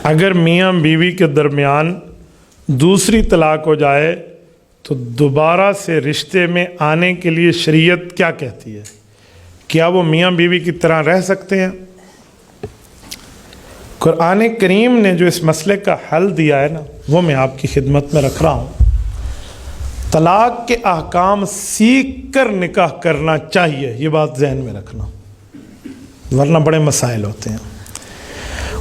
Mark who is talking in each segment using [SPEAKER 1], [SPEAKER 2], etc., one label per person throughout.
[SPEAKER 1] اگر میاں بیوی کے درمیان دوسری طلاق ہو جائے تو دوبارہ سے رشتے میں آنے کے لیے شریعت کیا کہتی ہے؟ کیا وہ میاں بیوی کی طرح رہ سکتے ہیں؟ قرآن کریم نے جو اس مسئلے کا حل دیا ہے نا، وہ میں آپ کی خدمت میں رکھ رہا ہوں۔ طلاق کے احکام سیکھ کر نکاح کرنا چاہیے، یہ بات ذہن میں رکھنا، ورنہ بڑے مسائل ہوتے ہیں۔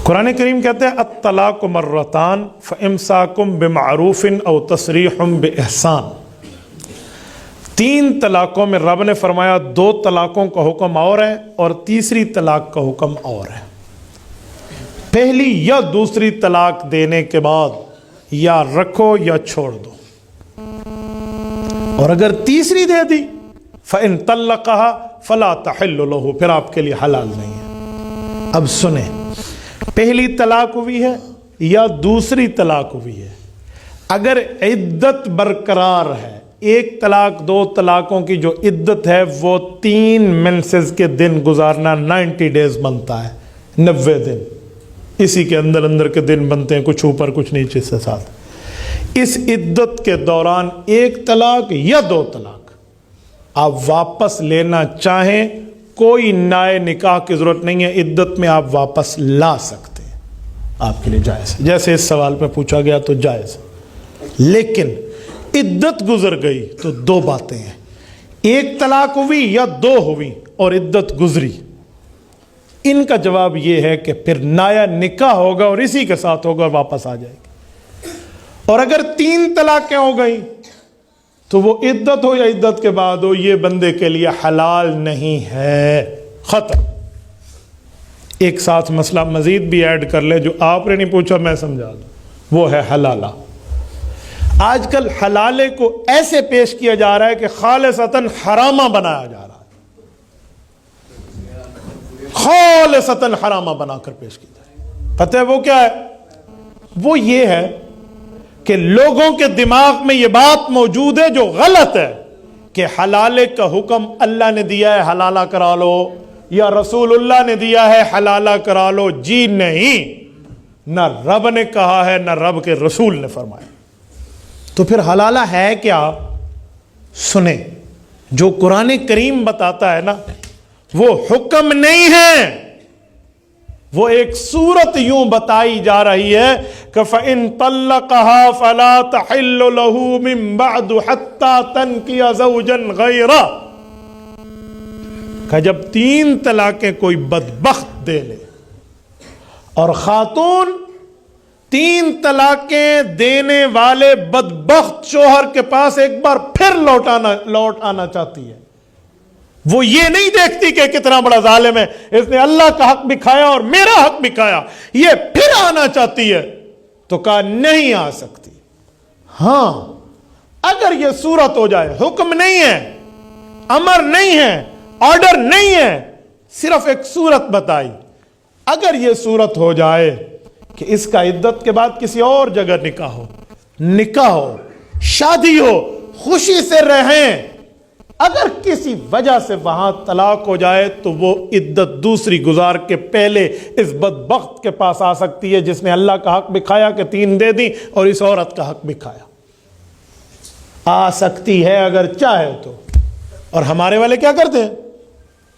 [SPEAKER 1] قرآن کریم کہتے ہیں الطلاق مرتان فامساکم بمعروف او تسریح باحسان۔ 3 طلاقوں میں رب نے فرمایا 2 طلاقوں کا حکم اور ہے اور تیسری طلاق کا حکم اور ہے۔ پہلی یا دوسری طلاق دینے کے بعد یا رکھو یا چھوڑ دو، اور اگر تیسری دے دی فَإِن طَلَّقَهَا فَلَا تَحِلُّ لَهُ، پھر آپ کے لیے حلال نہیں ہے۔ اب سنیں، پہلی طلاق ہوئی ہے یا دوسری طلاق ہوئی ہے، اگر عدت برقرار ہے، 1 طلاق 2 طلاقوں کی جو عدت ہے وہ 3 منسز کے دن گزارنا 90 ڈیز بنتا ہے، 90 دن، اسی کے اندر اندر کے دن بنتے ہیں، کچھ اوپر کچھ نیچے سے ساتھ۔ اس عدت کے دوران 1 طلاق یا 2 طلاق آپ واپس لینا چاہیں، کوئی نئے نکاح کی ضرورت نہیں ہے، عدت میں آپ واپس لا سکتے ہیں، آپ کے لیے جائز ہے۔ جیسے اس سوال پہ پوچھا گیا تو جائز ہے، لیکن عدت گزر گئی تو 2 باتیں ہیں، 1 طلاق ہوئی یا 2 ہوئی اور عدت گزری، ان کا جواب یہ ہے کہ پھر نیا نکاح ہوگا اور اسی کے ساتھ ہوگا اور واپس آ جائے گی۔ اور اگر 3 طلاقیں ہو گئیں تو وہ عدت ہو یا عدت کے بعد ہو، یہ بندے کے لیے حلال نہیں ہے، ختم۔ ایک ساتھ مسئلہ مزید بھی ایڈ کر لے جو آپ نے نہیں پوچھا، میں سمجھا دوں، وہ ہے حلالہ۔ آج کل حلالے کو ایسے پیش کیا جا رہا ہے کہ خالصتاً حرامہ بنایا جا رہا ہے، خالصتاً حرامہ بنا کر پیش کیا جا رہا ہے۔ پتہ ہے وہ کیا ہے؟ وہ یہ ہے کہ لوگوں کے دماغ میں یہ بات موجود ہے جو غلط ہے کہ حلالے کا حکم اللہ نے دیا ہے حلالہ کرا لو، یا رسول اللہ نے دیا ہے حلالہ کرا لو۔ جی نہیں، نہ رب نے کہا ہے نہ رب کے رسول نے فرمایا۔ تو پھر حلالہ ہے کیا؟ سنیں، جو قرآن کریم بتاتا ہے نا وہ حکم نہیں ہے، وہ ایک صورت یوں بتائی جا رہی ہے کہ فَإِن طَلَّقَهَا فَلَا تَحِلُّ لَهُ مِن بَعْدُ حَتَّى تَنْكِحَ زَوْجًا غَيْرَهُ، کہ جب 3 طلاقیں کوئی بدبخت دے لے، اور خاتون 3 طلاقیں دینے والے بدبخت شوہر کے پاس ایک بار پھر لوٹ آنا چاہتی ہے، وہ یہ نہیں دیکھتی کہ کتنا بڑا ظالم ہے، اس نے اللہ کا حق بھی کھایا اور میرا حق بھی کھایا، یہ پھر آنا چاہتی ہے، تو کہا نہیں آ سکتی۔ ہاں، اگر یہ صورت ہو جائے، حکم نہیں ہے، امر نہیں ہے، آرڈر نہیں ہے، صرف ایک صورت بتائی، اگر یہ صورت ہو جائے کہ اس کا عدت کے بعد کسی اور جگہ نکاح ہو، شادی ہو، خوشی سے رہیں، اگر کسی وجہ سے وہاں طلاق ہو جائے تو وہ عدت دوسری گزار کے پہلے اس بدبخت کے پاس آ سکتی ہے جس نے اللہ کا حق بھی کھایا کہ 3 دے دی اور اس عورت کا حق بھی کھایا، آ سکتی ہے اگر چاہے تو۔ اور ہمارے والے کیا کرتے ہیں؟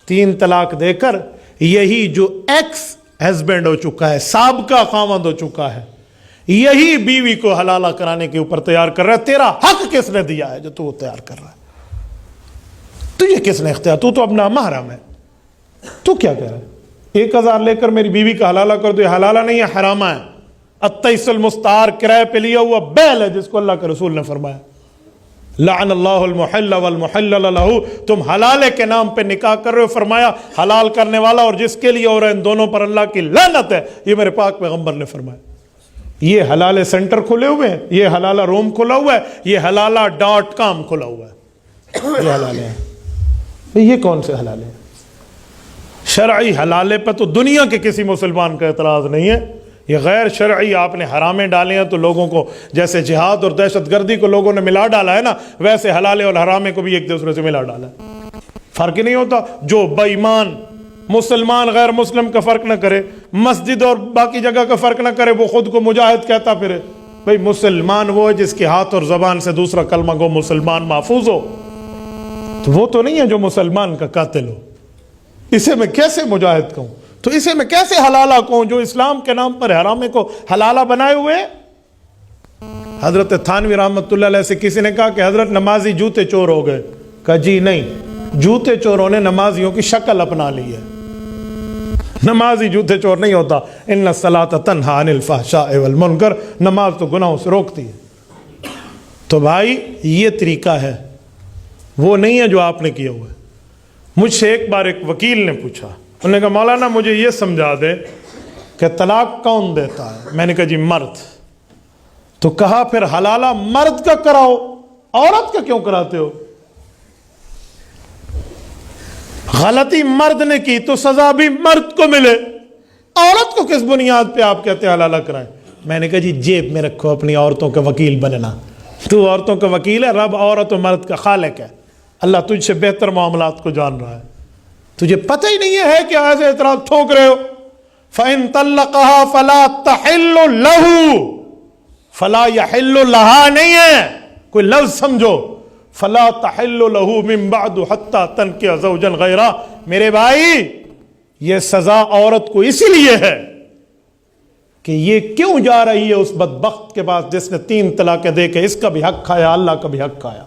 [SPEAKER 1] 3 طلاق دے کر یہی جو ایکس ہسبینڈ ہو چکا ہے، سابقہ خاوند ہو چکا ہے، یہی بیوی کو حلالہ کرانے کے اوپر تیار کر رہا ہے۔ تیرا حق کس نے دیا ہے جو تو تیار کر رہا ہے؟ تجھے کس نے اختیار؟ تو اپنا محرم ہے، تو کیا کہہ رہا ہے؟ 1000 لے کر میری بیوی کا حلالہ کر دو، یہ حلالہ نہیں ہے، حرامہ ہے۔ التیس المستعار، کرائے پہ لیا ہوا بیل ہے جس کو اللہ کے رسول نے فرمایا لعن اللہ المحل والمحلل لہ، تم حلالے کے نام پہ نکاح کر رہے ہو، فرمایا حلال کرنے والا اور جس کے لیے ہو رہا ہے ان دونوں پر اللہ کی لعنت ہے، یہ میرے پاک پیغمبر نے فرمایا۔ یہ حلالے سینٹر کھلے ہوئے ہیں، یہ حلالہ روم کھلا ہوا ہے، یہ حلالہ.com کھلا ہوا ہے، یہ حلالے ہیں۔ یہ کون سے حلالے ہیں؟ شرعی حلالے پہ تو دنیا کے کسی مسلمان کا اعتراض نہیں ہے، یہ غیر شرعی آپ نے حرامیں ڈالے ہیں تو لوگوں کو جیسے جہاد اور دہشت گردی کو لوگوں نے ملا ڈالا ہے نا، ویسے حلالے اور حرامے کو بھی ایک دوسرے سے ملا ڈالا ہے، فرق ہی نہیں ہوتا۔ جو بے ایمان مسلمان غیر مسلم کا فرق نہ کرے, مسجد اور باقی جگہ کا فرق نہ کرے, وہ خود کو مجاہد کہتا پھرے. بھئی مسلمان وہ ہے جس کے ہاتھ اور زبان سے دوسرا کلمہ گو مسلمان محفوظ ہو, تو وہ تو نہیں ہے جو مسلمان کا قاتل ہو. اسے میں کیسے مجاہد کہوں, تو اسے میں کیسے حلالہ کہوں جو اسلام کے نام پر حرامے کو حلالہ بنائے ہوئے. حضرت تھانوی رحمۃ اللہ علیہ سے کسی نے کہا کہ حضرت نمازی جوتے چور ہو گئے. کہا جی نہیں, جوتے چوروں نے نمازیوں کی شکل اپنا لی ہے, نمازی جوتے چور نہیں ہوتا. ان الصلاۃ تنہی عن الفحشاء والمنکر, نماز تو گناہوں سے روکتی ہے. تو بھائی یہ طریقہ ہے, وہ نہیں ہے جو آپ نے کیا ہوا ہے. مجھ سے ایک بار ایک وکیل نے پوچھا, انہوں نے کہا مولانا مجھے یہ سمجھا دے کہ طلاق کون دیتا ہے. میں نے کہا جی مرد. تو کہا پھر حلالہ مرد کا کراؤ, عورت کا کیوں کراتے ہو؟ غلطی مرد نے کی تو سزا بھی مرد کو ملے, عورت کو کس بنیاد پہ آپ کہتے ہیں حلالہ کرائیں؟ میں نے کہا جی جیب میں رکھو اپنی عورتوں کا وکیل بننا. تو عورتوں کا وکیل ہے, رب عورت و مرد کا خالق ہے. اللہ تجھ سے بہتر معاملات کو جان رہا ہے, تجھے پتہ ہی نہیں ہے کہ ایسے اعتراض ٹھوک رہے ہو. فَإِن طَلَّقَهَا فَلَا تَحِلُّ لَهُ, فَلَا يَحِلُّ لَهَا نہیں ہے, کوئی لفظ سمجھو. فَلَا تَحِلُّ لَهُ مِن بَعْدُ حَتَّى تَنْكِحَ زَوْجًا غَيْرَهُ. میرے بھائی یہ سزا عورت کو اسی لیے ہے کہ یہ کیوں جا رہی ہے اس بدبخت کے پاس جس نے 3 طلاقیں دے کے اس کا بھی حق کھایا, اللہ کا بھی حق کھایا,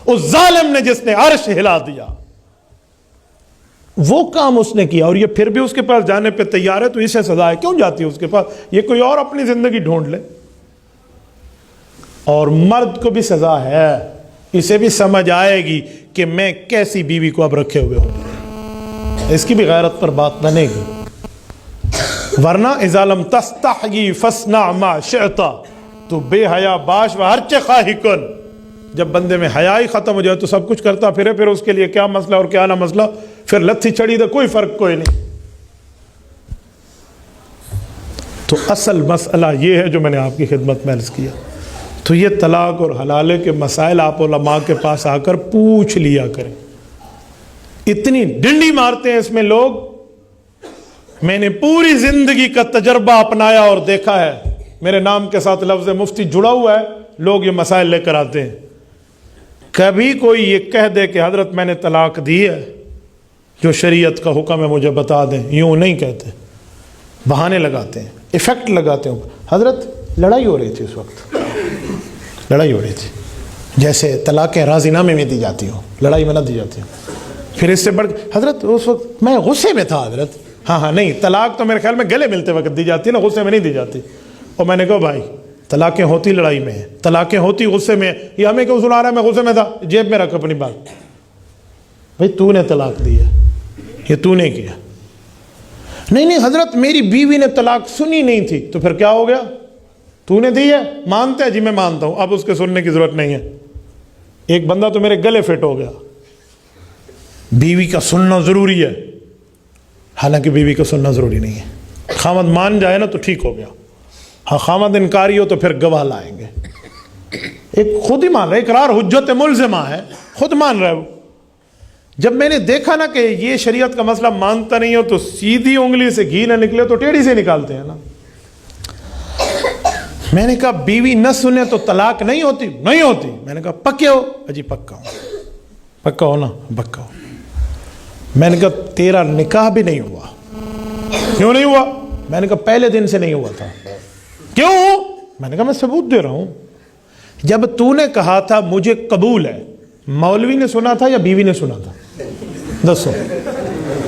[SPEAKER 1] اس ظالم نے جس نے عرش ہلا دیا. وہ کام اس نے کیا اور یہ پھر بھی اس کے پاس جانے پہ تیار ہے, تو اسے سزا ہے. کیوں جاتی ہے اس کے پاس؟ یہ کوئی اور اپنی زندگی ڈھونڈ لے. اور مرد کو بھی سزا ہے, اسے بھی سمجھ آئے گی کہ میں کیسی بیوی کو اب رکھے ہوئے ہوں, اس کی بھی غیرت پر بات بنے گی. ورنہ اذا لم تستحی فاصنع ما شئت, تو بے حیا باش و ہرچ خواہی کن. جب بندے میں حیا ہی ختم ہو جائے تو سب کچھ کرتا پھرے, پھر اس کے لیے کیا مسئلہ اور کیا نہ مسئلہ, پھر لتھی چڑی تو کوئی فرق کوئی نہیں. تو اصل مسئلہ یہ ہے جو میں نے آپ کی خدمت میں عرض کیا. تو یہ طلاق اور حلالے کے مسائل آپ علماء کے پاس آ کر پوچھ لیا کریں. اتنی ڈنڈی مارتے ہیں اس میں لوگ, میں نے پوری زندگی کا تجربہ اپنایا اور دیکھا ہے. میرے نام کے ساتھ لفظ مفتی جڑا ہوا ہے, لوگ یہ مسائل لے کر آتے ہیں. کبھی کوئی یہ کہہ دے کہ حضرت میں نے طلاق دی ہے, جو شریعت کا حکم ہے مجھے بتا دیں, یوں نہیں کہتے, بہانے لگاتے ہیں, ایفیکٹ لگاتے ہیں. حضرت لڑائی ہو رہی تھی اس وقت, لڑائی ہو رہی تھی, جیسے طلاقیں راضی نامے میں دی جاتی ہوں, لڑائی میں نہ دی جاتی ہوں. پھر اس سے بڑھ حضرت اس وقت میں غصے میں تھا حضرت. ہاں نہیں, طلاق تو میرے خیال میں گلے ملتے وقت دی جاتی ہے نا, غصے میں نہیں دی جاتی. اور میں نے کہا بھائی طلاقیں ہوتی لڑائی میں ہیں, طلاقیں ہوتی غصے میں, یہ ہمیں کیوں سنا رہا ہے؟ میں غصے میں تھا, جیب میں رکھ اپنی بات. بھائی تو نے طلاق دی ہے, یہ تو نے کیا. نہیں حضرت میری بیوی نے طلاق سنی نہیں تھی. تو پھر کیا ہو گیا؟ تو نے دی ہے, مانتے ہیں جی میں مانتا ہوں, اب اس کے سننے کی ضرورت نہیں ہے. ایک بندہ تو میرے گلے فٹ ہو گیا, بیوی کا سننا ضروری ہے, حالانکہ بیوی کا سننا ضروری نہیں ہے. خامد مان جائے نا تو ٹھیک ہو گیا, ہاں خامد انکاری ہو تو پھر گواہ لائیں گے. ایک خود ہی مان رہا ہے, اقرار حجت ملزمہ ہے, خود مان رہا ہے وہ. جب میں نے دیکھا نا کہ یہ شریعت کا مسئلہ مانتا نہیں ہو, تو سیدھی انگلی سے گھی نہ نکلے تو ٹیڑھی سے نکالتے ہیں نا. میں نے کہا بیوی نہ سنے تو طلاق نہیں ہوتی؟ نہیں ہوتی. میں نے کہا پکے ہو؟ اجی پکا ہوں. پکا ہو نا؟ پکا ہو. میں نے کہا تیرا نکاح بھی نہیں ہوا. کیوں نہیں ہوا؟ میں نے کہا پہلے دن سے نہیں ہوا تھا. کیوں؟ میں نے کہا میں ثبوت دے رہا ہوں. جب تو نے کہا تھا مجھے قبول ہے, مولوی نے سنا تھا یا بیوی نے سنا تھا؟ دسو.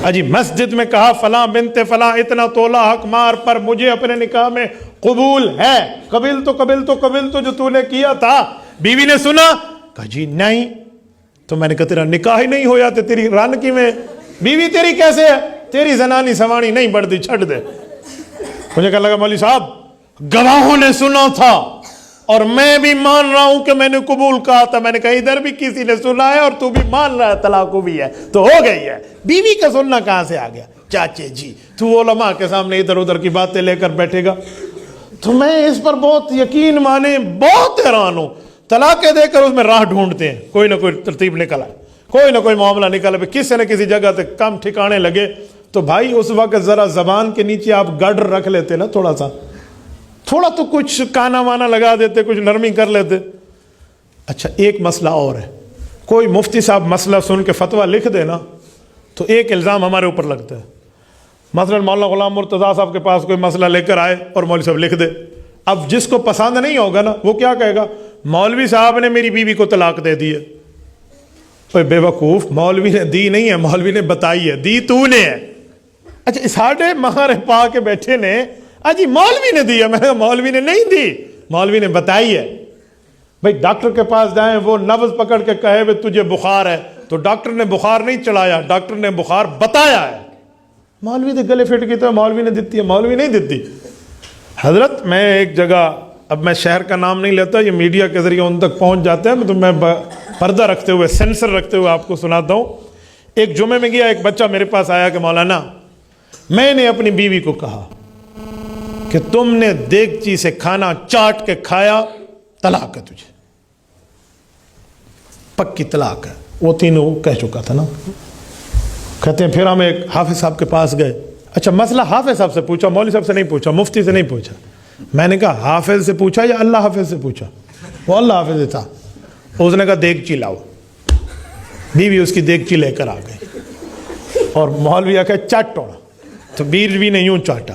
[SPEAKER 1] اجی مسجد میں کہا فلاں بنت فلاں اتنا تولہ حق مار پر مجھے اپنے نکاح میں قبول ہے. قبل تو جو تو نے کیا تھا, بیوی نے سنا؟ کہا جی نہیں. تو میں نے کہا تیرا نکاح ہی نہیں ہویا تو تیری رن کی میں بیوی تیری کیسے ہے؟ تیری زنانی سوانی نہیں بڑھتی, چھڑ دے. مجھے کہا لگا مولوی صاحب گواہوں نے سنا تھا اور میں بھی مان رہا ہوں کہ میں نے قبول کہا تھا. میں نے کہا ادھر بھی کسی نے سنا ہے اور تو بھی مان رہا ہے, طلاق بھی ہے تو ہو گئی ہے. بیوی کا سننا کہاں سے آ گیا؟ چاچے جی تو علماء کے سامنے ادھر ادھر کی باتیں لے کر بیٹھے گا. تو میں اس پر بہت یقین مانے بہت حیران ہوں. طلاقیں دے کر اس میں راہ ڈھونڈتے ہیں, کوئی نہ کوئی ترتیب نکل آئے, کوئی نہ کوئی معاملہ نکل آئے, کسی نہ کسی جگہ سے کم ٹھکانے لگے تو بھائی اس وقت ذرا زبان کے نیچے آپ گڈر رکھ لیتے نا، تھوڑا تو کچھ کانا وانا لگا دیتے، کچھ نرمی کر لیتے. اچھا ایک مسئلہ اور ہے، کوئی مفتی صاحب مسئلہ سن کے فتویٰ لکھ دے نا تو ایک الزام ہمارے اوپر لگتا ہے. مثلا مولانا غلام مرتضیٰ صاحب کے پاس کوئی مسئلہ لے کر آئے اور مولوی صاحب لکھ دے. اب جس کو پسند نہیں ہوگا نا وہ کیا کہے گا، مولوی صاحب نے میری بیوی کو طلاق دے دی ہے. بے وقوف، مولوی نے دی نہیں ہے، مولوی نے بتائی ہے، دی تو نے ہے. اچھا ساڑھے مہارے پا کے بیٹھے نے جی مولوی نے دی ہے. میں مولوی نے نہیں دی، مولوی نے بتائی ہے. بھائی ڈاکٹر کے پاس جائیں، وہ نبض پکڑ کے کہے وہ تجھے بخار ہے، تو ڈاکٹر نے بخار نہیں چڑھایا، ڈاکٹر نے بخار بتایا ہے. مولوی دے گلے پھٹ کی تو مولوی نے دیتی ہے، مولوی نہیں دیتی. حضرت میں ایک جگہ، اب میں شہر کا نام نہیں لیتا، یہ میڈیا کے ذریعے ان تک پہنچ جاتے ہیں، تو میں پردہ رکھتے ہوئے، سینسر رکھتے ہوئے آپ کو سناتا ہوں. ایک جمعے میں گیا، ایک بچہ میرے پاس آیا کہ مولانا میں نے اپنی بیوی کو کہا کہ تم نے دیگچی سے کھانا چاٹ کے کھایا، طلاق ہے تجھے، پکی طلاق ہے. وہ تینوں کہہ چکا تھا نا. کہتے ہیں پھر ہم ایک حافظ صاحب کے پاس گئے. اچھا مسئلہ حافظ صاحب سے پوچھا، مولوی صاحب سے نہیں پوچھا، مفتی سے نہیں پوچھا. میں نے کہا حافظ سے پوچھا یا اللہ حافظ سے پوچھا؟ وہ اللہ حافظ تھا. اس نے کہا دیگچی لاؤ. بیوی اس کی دیگچی لے کر آ گئی اور مولوی آ کے چاٹ توڑا، تو بیوی نے یوں چاٹا.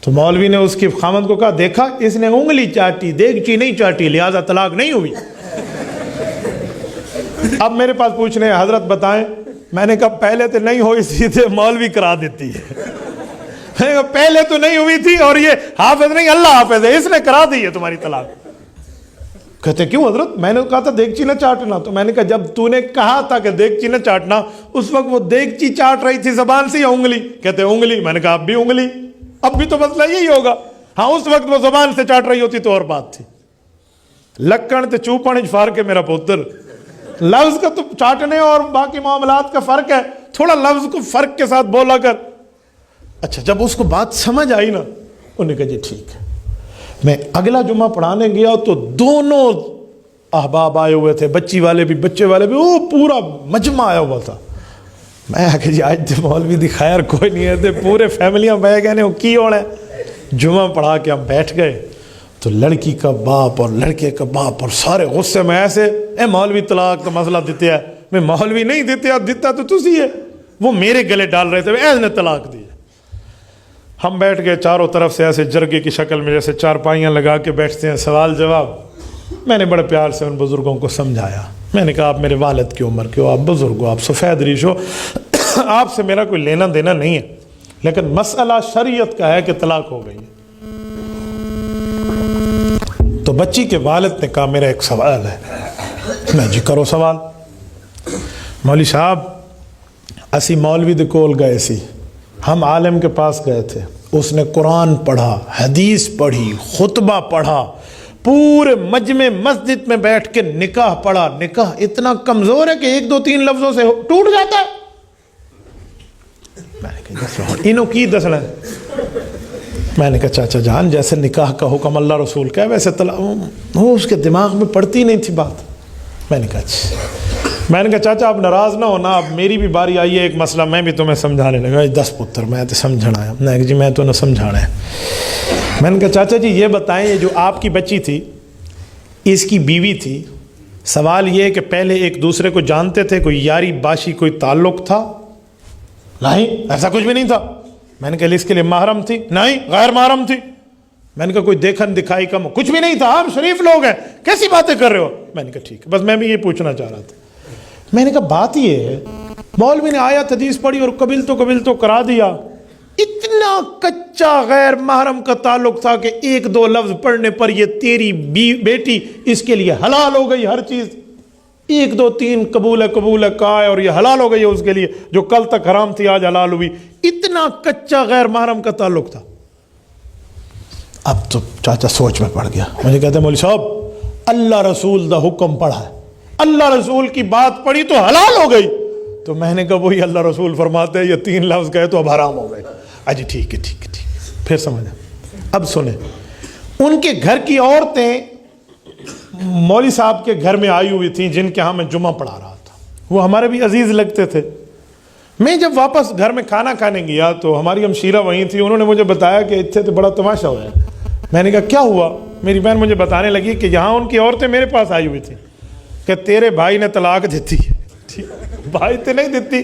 [SPEAKER 1] تو مولوی نے اس کی خامد کو کہا دیکھا اس نے انگلی چاٹی، دیگچی نہیں چاٹی، لہذا طلاق نہیں ہوئی. اب میرے پاس پوچھنے حضرت بتائیں. میں نے کہا پہلے تو نہیں ہوئی تھی، مولوی کرا دیتی ہے. میں نے کہا پہلے تو نہیں ہوئی تھی اور یہ حافظ نہیں اللہ حافظ ہے، اس نے کرا دی ہے تمہاری طلاق. کہتے کیوں حضرت؟ میں نے کہا تھا دیگچی نہ چاٹنا. تو میں نے کہا جب تو نے کہا تھا کہ دیگچی نہ چاٹنا، اس وقت وہ دیگچی چاٹ رہی تھی زبان سے یا انگلی؟ کہتے انگلی. میں نے کہا اب بھی انگلی، اب بھی تو مسئلہ یہی ہوگا. ہاں اس وقت وہ زبان سے چاٹ رہی ہوتی تو اور بات تھی. لکڑ تے چوپن فار کے میرا پوتر، لفظ کا تو چاٹنے اور باقی معاملات کا فرق ہے، تھوڑا لفظ کو فرق کے ساتھ بولا کر. اچھا جب اس کو بات سمجھ آئی نا، انہوں نے کہا جی ٹھیک ہے. میں اگلا جمعہ پڑھانے گیا تو دونوں احباب آئے ہوئے تھے، بچی والے بھی بچے والے بھی، وہ پورا مجمع آیا ہوا تھا. میں آ کے جی آج تو مولوی دی خیر کوئی نہیں ہے، پورے فیملیاں بہ گئے وہ کی ہونا ہے. جمعہ پڑھا کے ہم بیٹھ گئے تو لڑکی کا باپ اور لڑکے کا باپ اور سارے غصے میں ایسے، اے مولوی طلاق تو مسئلہ دیتے ہے. میں مولوی نہیں دیتے، دیتا تو تسی ہے. وہ میرے گلے ڈال رہے تھے ایسے نے طلاق دی. ہم بیٹھ گئے چاروں طرف سے ایسے جرگے کی شکل میں، جیسے چارپائیاں لگا کے بیٹھتے ہیں، سوال جواب. میں نے بڑے پیار سے ان بزرگوں کو سمجھایا. میں نے کہا آپ میرے والد کی عمر کے ہو، آپ بزرگ ہو، آپ سفید ریش ہو، آپ سے میرا کوئی لینا دینا نہیں ہے، لیکن مسئلہ شریعت کا ہے کہ طلاق ہو گئی ہے. تو بچی کے والد نے کہا میرا ایک سوال ہے. میں جی کرو سوال. مولوی صاحب اسی مولوی دے کول گئے سی، ہم عالم کے پاس گئے تھے، اس نے قرآن پڑھا، حدیث پڑھی، خطبہ پڑھا، پورے مجمع مسجد میں بیٹھ کے نکاح پڑھا. نکاح اتنا کمزور ہے کہ 1 2 3 لفظوں سے ٹوٹ جاتا ہے. میں نے کہا انہوں کی دسنا ہے. میں نے کہا چاچا جان جیسے نکاح کا حکم اللہ رسول کا ہے ویسے وہ اس کے دماغ میں پڑتی نہیں تھی بات. میں نے کہا چاچا آپ ناراض نہ ہونا، اب میری بھی باری آئی ہے ایک مسئلہ میں بھی تمہیں سمجھانے لگا. 10 پتر میں تو سمجھنا آیا. میں جی میں تو نہ سمجھانا ہے. میں نے کہا چاچا جی یہ بتائیں، یہ جو آپ کی بچی تھی اس کی بیوی تھی، سوال یہ ہے کہ پہلے ایک دوسرے کو جانتے تھے، کوئی یاری باشی کوئی تعلق تھا؟ نہیں ایسا کچھ بھی نہیں تھا. میں نے کہا اس کے لیے محرم تھی؟ نہیں غیر محرم تھی. میں نے کہا کوئی دیکھن دکھائی کم؟ کچھ بھی نہیں تھا. آپ شریف لوگ ہیں، کیسی باتیں کر رہے ہو؟ میں نے کہا ٹھیک ہے، بس میں بھی یہ پوچھنا چاہ رہا تھا. میں نے کہا بات یہ ہے مولوی نے آیت حدیث پڑھی اور قبل تو کرا دیا. اتنا کچا غیر محرم کا تعلق تھا کہ 1 2 لفظ پڑھنے پر یہ تیری بیٹی اس کے لیے حلال ہو گئی. ہر چیز 1 2 3 قبول ہے کہا ہے اور یہ حلال ہو گئی ہے اس کے لیے، جو کل تک حرام تھی آج حلال ہوئی. اتنا کچا غیر محرم کا تعلق تھا. اب تو چاچا سوچ میں پڑ گیا. مجھے کہتے ہیں مولوی صاحب اللہ رسول دا حکم پڑھا ہے، اللہ رسول کی بات پڑھی تو حلال ہو گئی. تو میں نے کہا وہی اللہ رسول فرماتے ہیں یہ 3 لفظ کہے تو اب حرام ہو گئے. اجی ٹھیک ہے. پھر سمجھا. اب سنیں، ان کے گھر کی عورتیں مولوی صاحب کے گھر میں آئی ہوئی تھیں جن کے ہاں میں جمعہ پڑھا رہا تھا. وہ ہمارے بھی عزیز لگتے تھے. میں جب واپس گھر میں کھانا کھانے گیا تو ہماری ہمشیرہ وہیں تھی، انہوں نے مجھے بتایا کہ اتنے تو بڑا تماشا ہوا ہے۔ میں نے کہا کیا ہوا؟ میری بہن مجھے بتانے لگی کہ یہاں ان کی عورتیں میرے پاس آئی ہوئی تھیں کہ تیرے بھائی نے طلاق دیتی ہے۔ بھائی تو نہیں دیتی،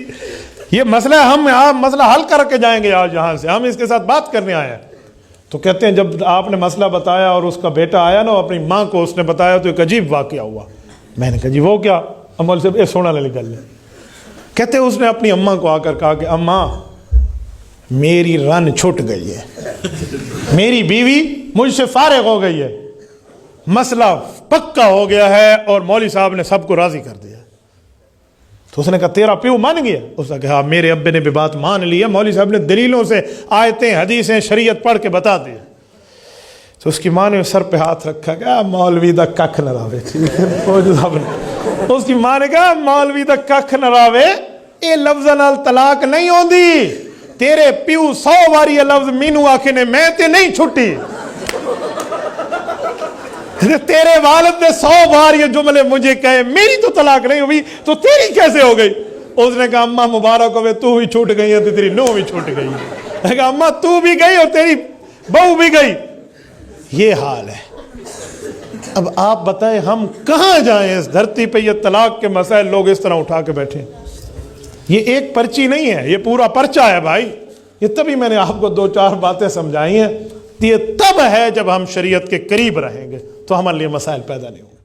[SPEAKER 1] یہ مسئلہ ہم مسئلہ حل کر کے جائیں گے آج یہاں سے، ہم اس کے ساتھ بات کرنے آئے ہیں۔ تو کہتے ہیں جب آپ نے مسئلہ بتایا اور اس کا بیٹا آیا نا اپنی ماں کو اس نے بتایا تو ایک عجیب واقعہ ہوا۔ میں نے کہا جی وہ کیا؟ امول سے سونا لے گل ہے۔ کہتے ہیں اس نے اپنی اماں کو آ کر کہا کہ اماں میری رن چھٹ گئی ہے، میری بیوی مجھ سے فارغ ہو گئی ہے، مسئلہ پکا ہو گیا ہے اور مولوی صاحب نے سب کو راضی کر دیا۔ تو اس نے کہا تیرا پیو مان گیا؟ اس نے کہا میرے ابے نے بھی بات مان لی ہے، مولوی صاحب نے دلیلوں سے آیتیں حدیثیں شریعت پڑھ کے بتا دی۔ تو اس کی ماں نے سر پہ ہاتھ رکھا کہ مولوی دا ککھ نہ راوے۔ اس کی ماں نے کہا مولوی دا ککھ نہ راوے، اے لفظ نال طلاق نہیں ہوندی، تیرے پیو 100 باری یہ لفظ مینوں آکھے نے میں تے نہیں چھٹی، تیرے والد نے 100 بار یہ جملے مجھے کہے، میری تو طلاق نہیں ہوئی تو تیری کیسے ہو گئی؟ اس نے کہا اماں مبارک ہوئے، تو بھی چھوٹ گئی ہے تو تیری نو بھی چھوٹ گئی ہے۔ میں نے کہا اماں تو بھی گئی اور تیری بہو بھی گئی۔ یہ حال ہے۔ اب آپ بتائیں ہم کہاں جائیں؟ اس دھرتی پہ یہ طلاق کے مسائل لوگ اس طرح اٹھا کے بیٹھے۔ یہ ایک پرچی نہیں ہے، یہ پورا پرچہ ہے بھائی۔ یہ تبھی میں نے آپ کو 2-4 باتیں سمجھائی ہیں، یہ تب ہے جب ہم شریعت کے قریب رہیں گے تو ہمارے لیے مسائل پیدا نہیں ہوں گے۔